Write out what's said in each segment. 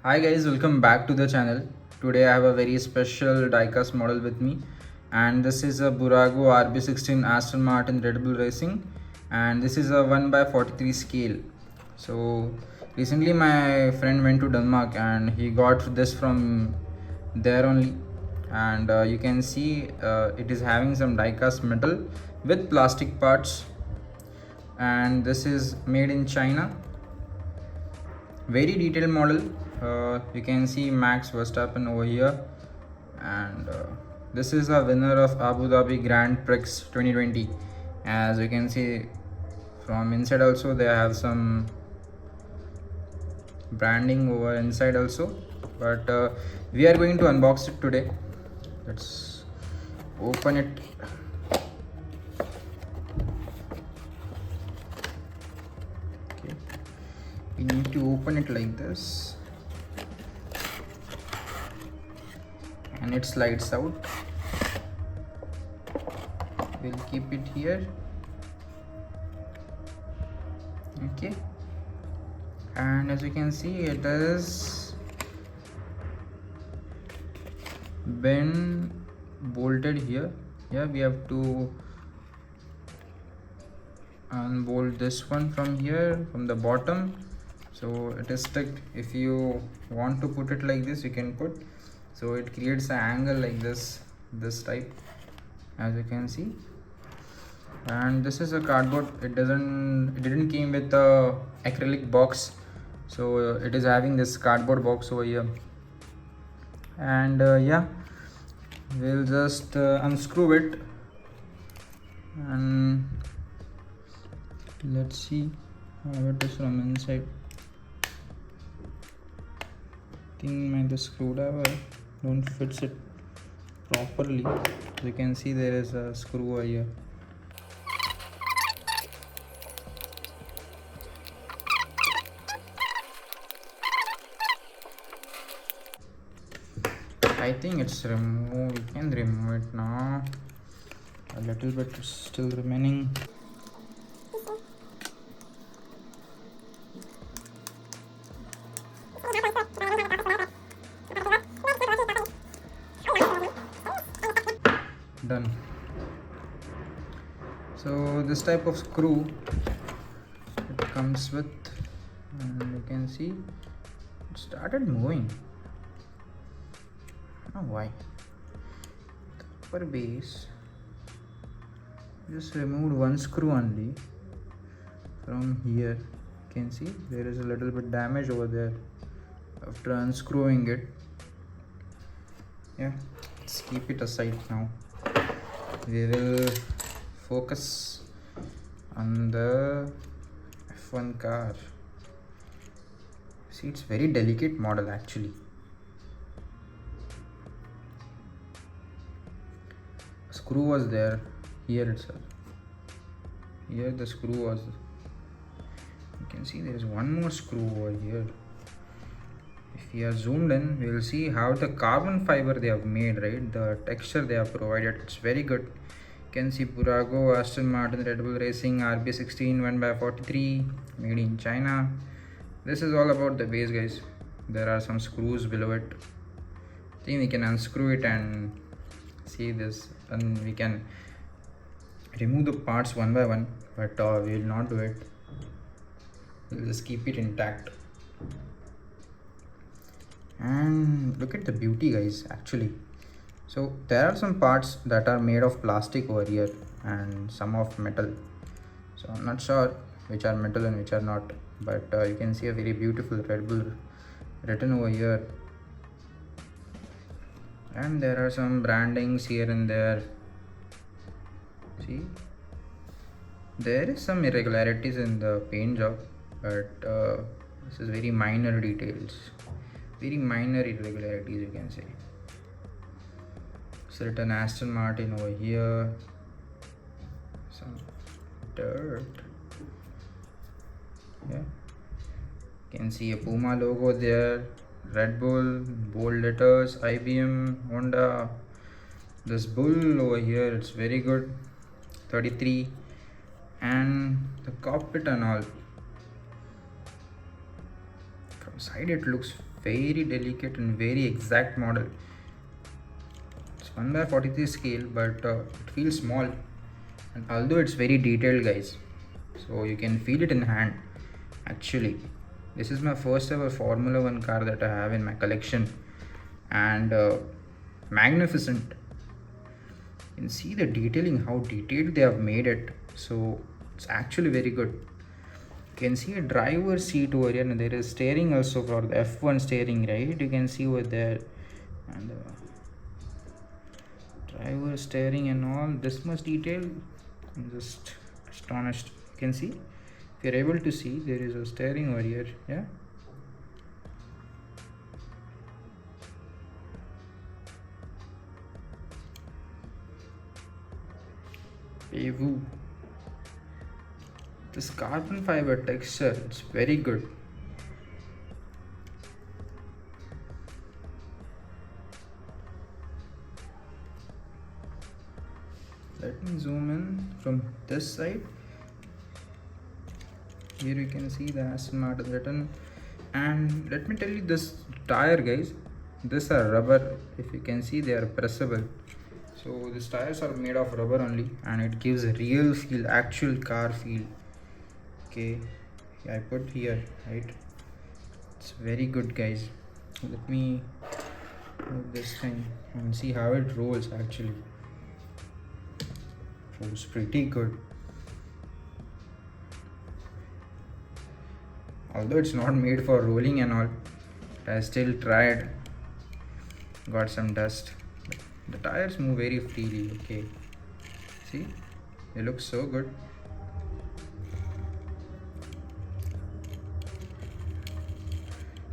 Hi guys, welcome back to the channel. Today I have a very special diecast model with me, and this is a Burago RB16 Aston Martin Red Bull Racing, and this is a 1/43 scale. So recently my friend went to Denmark and he got this from there only, and you can see it is having some diecast metal with plastic parts, and this is made in China. Very detailed model. You can see Max Verstappen over here, and this is a winner of Abu Dhabi Grand Prix 2020. As you can see from inside also, they have some branding over inside also, but we are going to unbox it today. Let's open it. Okay, we need to open it like this, and it slides out. We'll keep it here. Okay, and as you can see, it is been bolted here. Yeah, we have to unbolt this one from here, from the bottom, so it is stuck. If you want to put it like this, you can put, so it creates an angle like this type, as you can see. And this is a cardboard. It didn't came with a acrylic box, so it is having this cardboard box over here. And yeah, we'll just unscrew it, and let's see how it is from inside. I think the screwdriver don't fits it properly. You can see there is a screw over here. I think it's removed. We can remove it now. A little bit is still remaining. Done. So this type of screw it comes with, and you can see it started moving. I don't know why. The upper base, just removed one screw only from here. You can see there is a little bit damage over there after unscrewing it. Yeah, let's keep it aside now. We will focus on the F1 car. See, it's very delicate model actually. Screw was there here itself. Here the screw was. You can see there is one more screw over here. If we are zoomed in, we will see how the carbon fiber they have made, right? The texture they have provided, it's very good. You can see Burago, Aston Martin, Red Bull Racing, RB16 1/43, made in China. This is all about the base, guys. There are some screws below it. I think we can unscrew it and see this, and we can remove the parts one by one, but we will not do it. We'll just keep it intact. And look at the beauty, guys, actually. So there are some parts that are made of plastic over here and some of metal, so I'm not sure which are metal and which are not, but you can see a very beautiful Red Bull written over here, and there are some brandings here and there. See, there is some irregularities in the paint job, but this is very minor details, very minor irregularities, you can say. It's written Aston Martin over here, some dirt. Yeah, you can see a Puma logo there, Red Bull, bold letters, IBM, Honda. This bull over here, it's very good, 33, and the cockpit and all. From side it looks very delicate and very exact model. It's 1/43 scale, but it feels small, and although it's very detailed, guys, so you can feel it in hand. Actually, this is my first ever Formula 1 car that I have in my collection, and magnificent. You can see the detailing, how detailed they have made it. So it's actually very good. You can see a driver seat over here, and there is steering also for the F1 steering, right? You can see over there, and driver steering and all this much detail. I'm just astonished. You can see, if you're able to see, there is a steering over here. Yeah, Evu. This carbon fiber texture, it's very good. Let me zoom in from this side. Here you can see the Aston Martin written, and let me tell you, this tire, guys, these are rubber. If you can see, they are pressable. So these tires are made of rubber only, and it gives a real feel, actual car feel. Okay, I put here, right? It's very good, guys. Let me move this thing and see how it rolls. Actually, rolls pretty good. Although it's not made for rolling and all, I still tried. Got some dust. The tires move very freely. Okay, see, they look so good.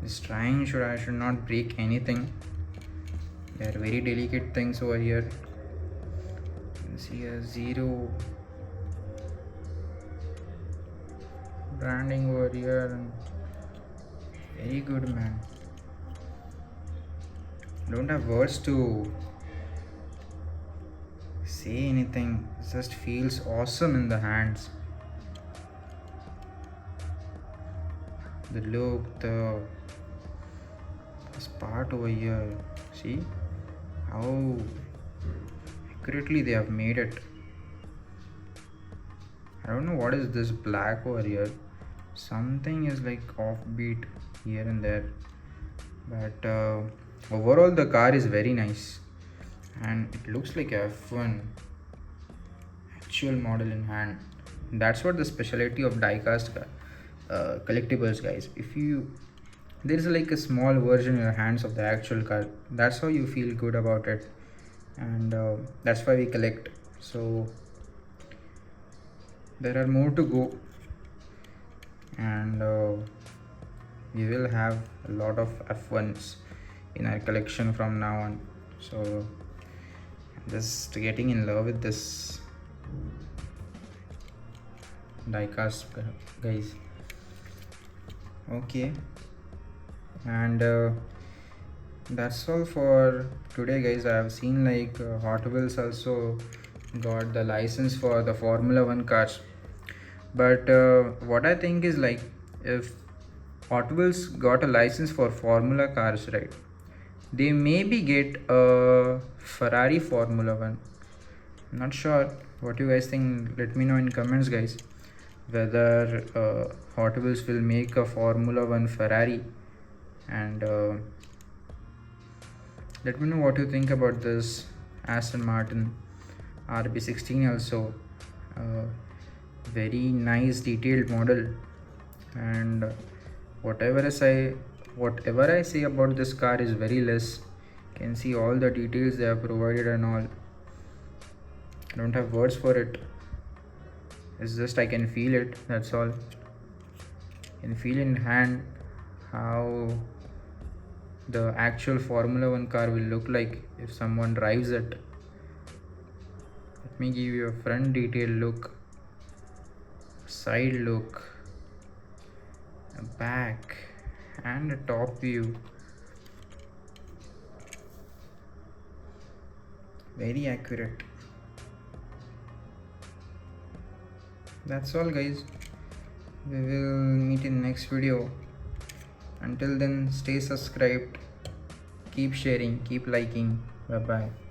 This trying I should not break anything. They are very delicate things over here. You can see a zero branding over here, and very good, man. I don't have words to say anything. It just feels awesome in the hands. The look, this part over here, see how accurately they have made it. I don't know what is this black over here. Something is like offbeat here and there, but overall the car is very nice, and it looks like a F1 actual model in hand. That's what the specialty of diecast collectibles, guys. If you, there's like a small version in your hands of the actual car, that's how you feel good about it, and that's why we collect. So there are more to go, and we will have a lot of F1s in our collection from now on. So I'm just getting in love with this diecast, guys. Okay, and that's all for today, guys. I have seen like Hot Wheels also got the license for the Formula 1 cars, but what I think is, like, if Hot Wheels got a license for Formula cars, right, they maybe get a Ferrari Formula 1. I'm not sure what you guys think. Let me know in comments, guys, whether Hot Wheels will make a Formula 1 Ferrari, and let me know what you think about this Aston Martin RB16 also. Very nice detailed model, and whatever I say about this car is very less. You can see all the details they have provided and all. I don't have words for it. It's just I can feel it, that's all. I can feel in hand how the actual Formula 1 car will look like if someone drives it. Let me give you a front detail look, side look, a back, and a top view. Very accurate. That's all, guys. We will meet in next video. Until then, stay subscribed, keep sharing, keep liking. Bye bye.